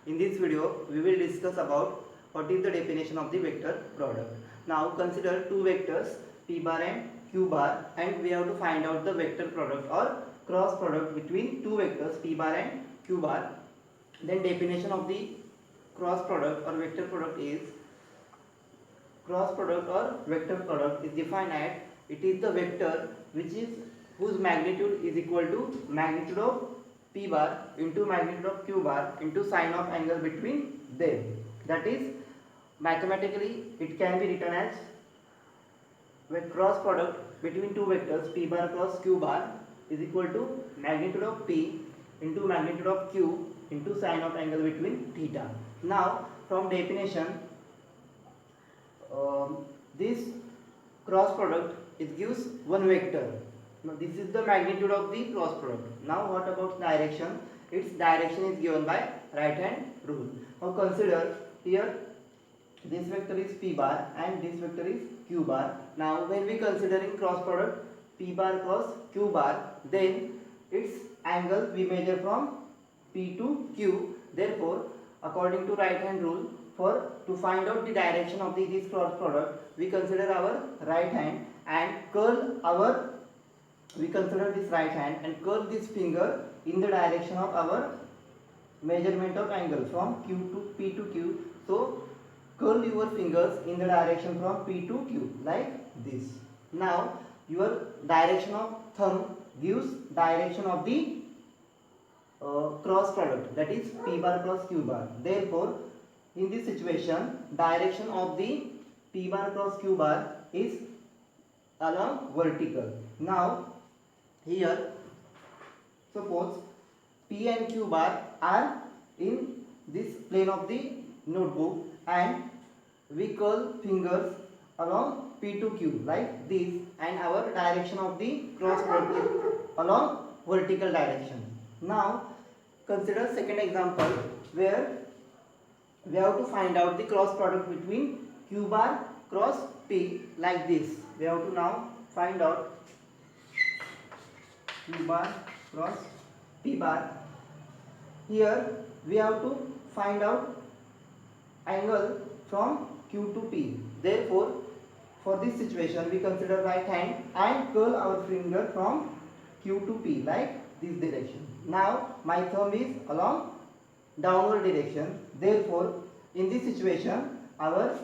In this video, we will discuss about what is the definition of the vector product. Now consider two vectors p bar and q bar, and we have to find out the vector product or cross product between two vectors p bar and q bar. Then definition of the cross product or vector product is cross product or vector product is defined as it is the vector which is whose magnitude is equal to magnitude of p bar into magnitude of q bar into sine of angle between them. That is, mathematically it can be written as cross product between two vectors p bar cross q bar is equal to magnitude of p into magnitude of q into sine of angle between theta. Now from definition, this cross product it gives one vector. Now this is the magnitude of the cross product. Now what about direction? Its direction is given by right hand rule. Now consider here this vector is p bar and this vector is q bar. Now when we considering cross product p bar cross q bar, then its angle we measure from p to q. Therefore, according to right hand rule, to find out the direction of this cross product, we consider our right hand and curl this finger in the direction of our measurement of angle from q to p to q. So curl your fingers in the direction from p to q like this. Now your direction of thumb gives direction of the cross product, that is p bar cross q bar. Therefore, in this situation, direction of the p bar cross q bar is along vertical. Now here suppose p and q bar are in this plane of the notebook and we curl fingers along p to q like this, and our direction of the cross product is along vertical direction. Now consider second example where we have to find out the cross product between q bar cross p like this. We have to now find out q bar cross p bar. Here we have to find out angle from q to p. Therefore, for this situation we consider right hand and curl our finger from q to p like this direction. Now my thumb is along downward direction. Therefore, in this situation our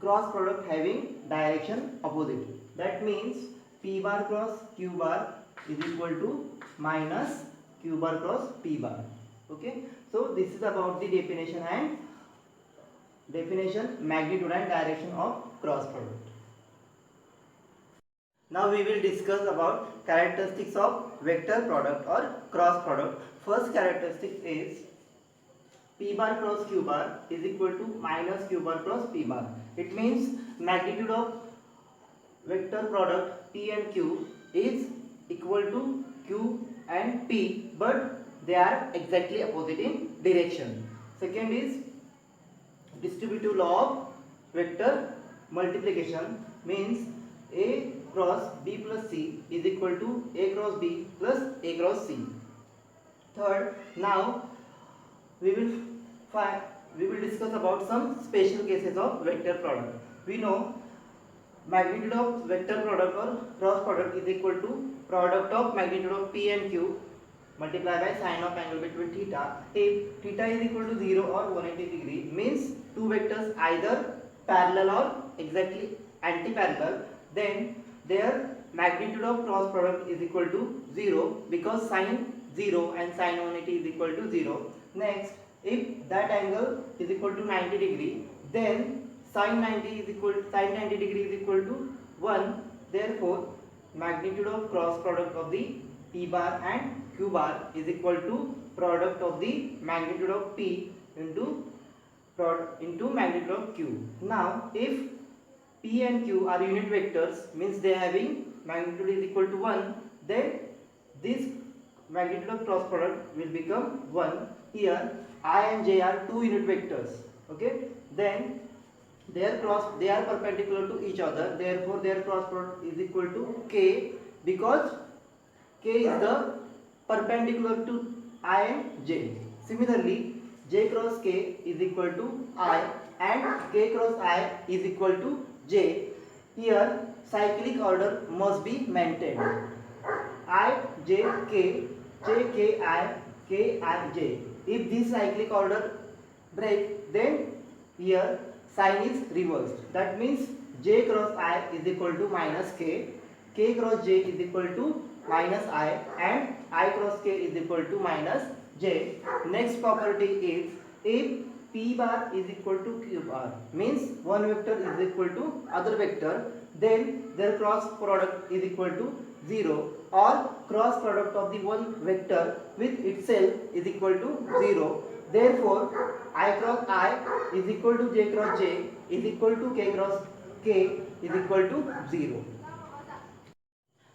cross product having direction opposite. That means p bar cross q bar is equal to minus q bar cross p bar. Okay, so this is about the definition, magnitude and direction of cross product. Now we will discuss about characteristics of vector product or cross product. First characteristic is p bar cross q bar is equal to minus q bar cross p bar. It means magnitude of vector product p and q is equal to q and p, but they are exactly opposite in direction. Second is distributive law of vector multiplication, means a cross b plus c is equal to a cross b plus a cross c. Third, now we will discuss about some special cases of vector product. We know magnitude of vector product or cross product is equal to product of magnitude of p and q multiplied by sine of angle between theta. If theta is equal to 0 or 180 degree, means two vectors either parallel or exactly anti-parallel, then their magnitude of cross product is equal to 0 because sine 0 and sine 180 is equal to 0. Next, if that angle is equal to 90 degree, then sine 90 degree is equal to 1. Therefore, magnitude of cross product of the p bar and q bar is equal to product of the magnitude of p into magnitude of q. Now, if p and q are unit vectors, means they having magnitude is equal to 1, then this magnitude of cross product will become 1. Here I and j are two unit vectors. Okay, then they are perpendicular to each other. Therefore, their cross product is equal to k, because k is the perpendicular to I and j. Similarly, j cross k is equal to I and k cross I is equal to j. Here cyclic order must be maintained. I j k, j k I, k I j. If this cyclic order break, then here sign is reversed. That means j cross I is equal to minus k cross j is equal to minus I, and I cross k is equal to minus j. Next property is if p bar is equal to q bar, means one vector is equal to other vector, then their cross product is equal to 0, or cross product of the one vector with itself is equal to 0. Therefore I cross I is equal to j cross j is equal to k cross k is equal to 0.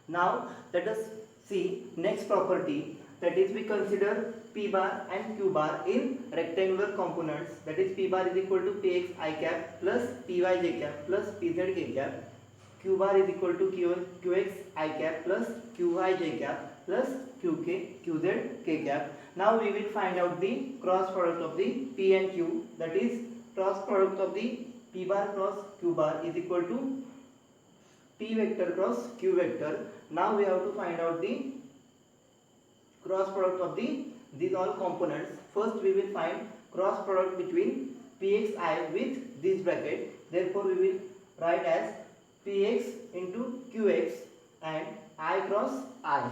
Now let us see next property, that is we consider p bar and q bar in rectangular components, that is p bar is equal to px I cap plus py j cap plus pz k cap, q bar is equal to qx I cap plus qy j cap plus qz k cap. Now we will find out the cross product of the p and q, that is cross product of the p bar cross q bar is equal to p vector cross q vector. Now we have to find out the cross product of these all components. First we will find cross product between pxi with this bracket. Therefore we will write as px into qx and I cross I.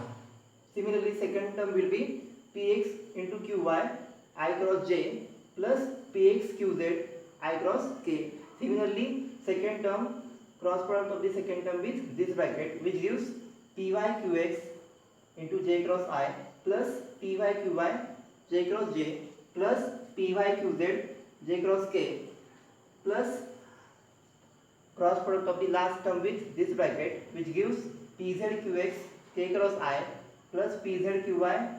Similarly second term will be px into qy I cross j plus px qz I cross k. Similarly second term, cross product of the second term with this bracket, which gives py qx into j cross I plus py qy j cross j plus py qz j cross k, plus cross product of the last term with this bracket, which gives pz qx k cross I plus pz qy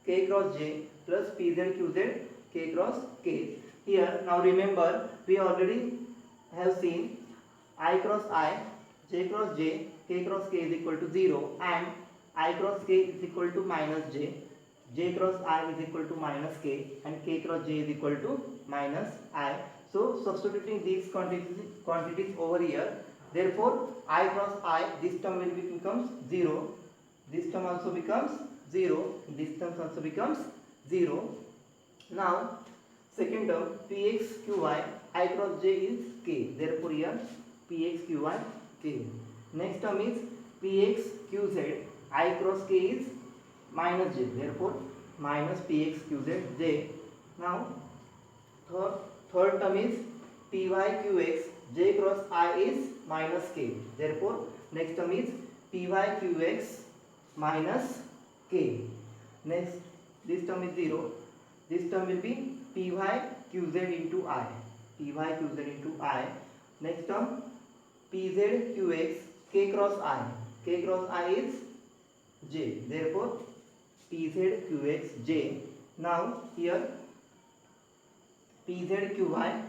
k cross j plus pz qz k cross k. Here now remember we already have seen I cross I, j cross j, k cross k is equal to 0, and I cross k is equal to minus j cross I is equal to minus k, and k cross j is equal to minus I. So substituting these quantities over here, therefore I cross I, this term will becomes 0, this term also becomes 0, this term also becomes 0. Now second term px qy I cross j is k, therefore here px qy k. Next term is px qz I cross k is minus j, therefore minus px qz j. Now third term is py qx j cross I is minus k, therefore next term is py qx minus k. Next this term is 0, this term will be py qz into I, py qz into I. Next term pz qx k cross I is j, therefore pz qx j. Now here pz qy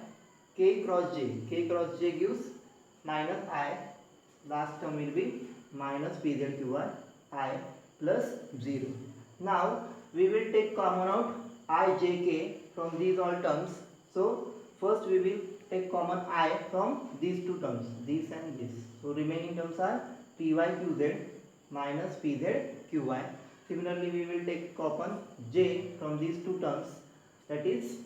k cross j gives minus I, last term will be minus pz qy I plus 0. Now we will take common out I j k from these all terms. So first we will take common I from these two terms, this and this. So remaining terms are py qz minus pz qy. Similarly we will take common j from these two terms, that is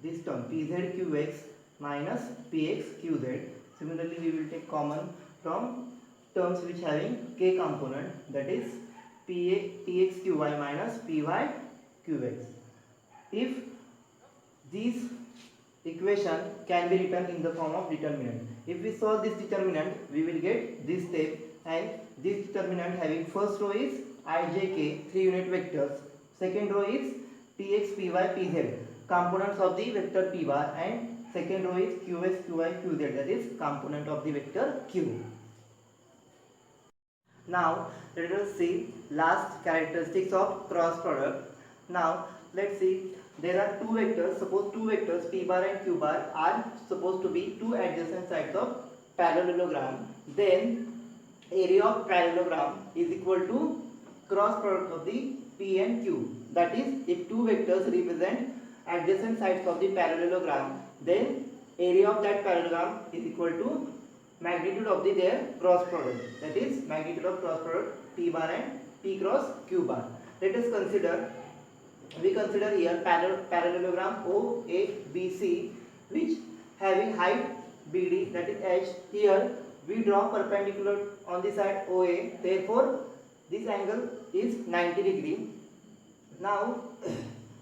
this term pz qx minus px qz. Similarly we will take common from terms which having k component, that is px qy minus py qx. If this equation can be written in the form of determinant, if we solve this determinant we will get this step, and this determinant having first row is I j k 3 unit vectors, second row is px py pz components of the vector p bar, and second row is qs qy qz, that is component of the vector q. Now let us see last characteristics of cross product. Now let's see, there are two vectors, suppose two vectors p bar and q bar are supposed to be two adjacent sides of parallelogram, then area of parallelogram is equal to cross product of the p and q, That is, if two vectors represent adjacent sides of the parallelogram, then area of that parallelogram is equal to magnitude of their cross product. That is, magnitude of cross product P bar and P cross Q bar. Let us consider. We consider here parallelogram OABC, which having height BD, that is H. Here we draw perpendicular on the side OA. Therefore, this angle is 90 degree. Now,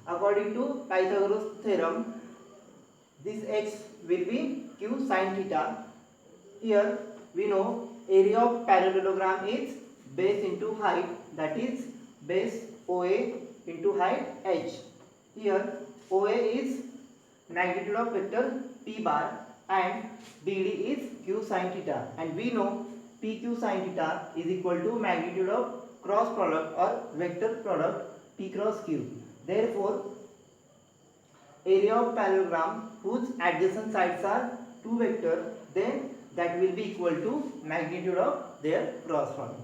according to Pythagoras Theorem, this H will be Q sin theta. Here we know area of parallelogram is base into height, that is base OA into height H. Here OA is magnitude of vector P bar and BD is Q sin theta, and we know PQ sin theta is equal to magnitude of cross product or vector product P cross Q. Therefore, area of parallelogram whose adjacent sides are two vectors, then that will be equal to magnitude of their cross product.